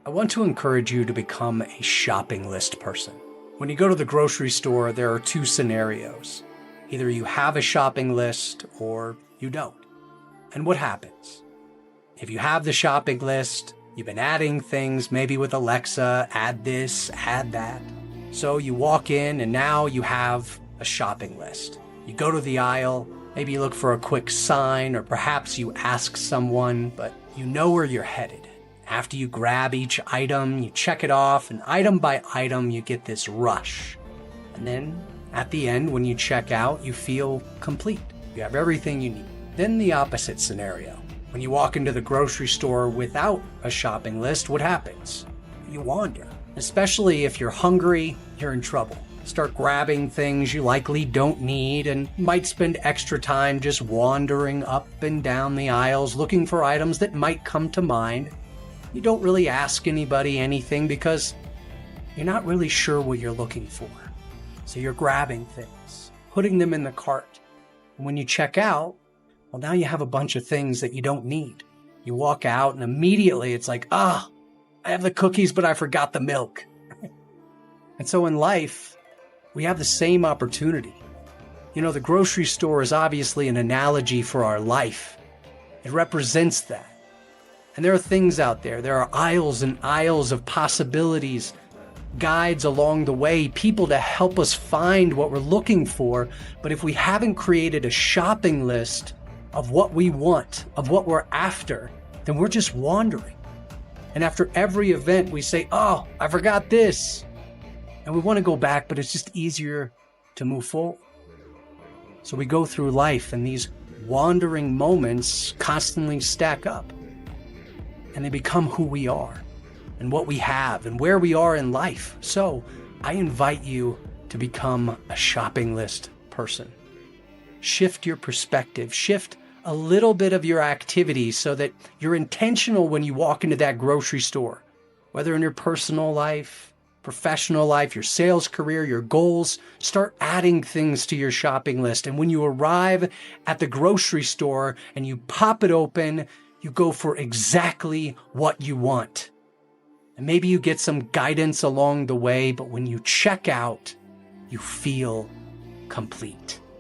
I want to encourage you to become a shopping list person. When you go to the grocery store, there are two scenarios. Either you have a shopping list or you don't. And what happens? If you have the shopping list, you've been adding things, maybe with Alexa, add this, add that. So you walk in and now you have a shopping list. You go to the aisle, maybe you look for a quick sign, or perhaps you ask someone, but you know where you're headed. After you grab each item, you check it off, and item by item, you get this rush. And then at the end, when you check out, you feel complete. You have everything you need. Then the opposite scenario. When you walk into the grocery store without a shopping list, what happens? You wander. Especially if you're hungry, you're in trouble. Start grabbing things you likely don't need and might spend extra time just wandering up and down the aisles looking for items that might come to mind. You don't really ask anybody anything because you're not really sure what you're looking for. So you're grabbing things, putting them in the cart. And when you check out, well, now you have a bunch of things that you don't need. You walk out and immediately it's like, I have the cookies, but I forgot the milk. And so in life, we have the same opportunity. You know, the grocery store is obviously an analogy for our life. It represents that. And there are things out there. There are aisles and aisles of possibilities, guides along the way, people to help us find what we're looking for. But if we haven't created a shopping list of what we want, of what we're after, then we're just wandering. And after every event, we say, I forgot this. And we want to go back, but it's just easier to move forward. So we go through life and these wandering moments constantly stack up. And they become who we are and what we have and where we are in life. So I invite you to become a shopping list person. Shift your perspective, shift a little bit of your activity so that you're intentional when you walk into that grocery store, whether in your personal life, professional life, your sales career, your goals. Start adding things to your shopping list. And when you arrive at the grocery store and you pop it open, you go for exactly what you want. And maybe you get some guidance along the way, but when you check out, you feel complete.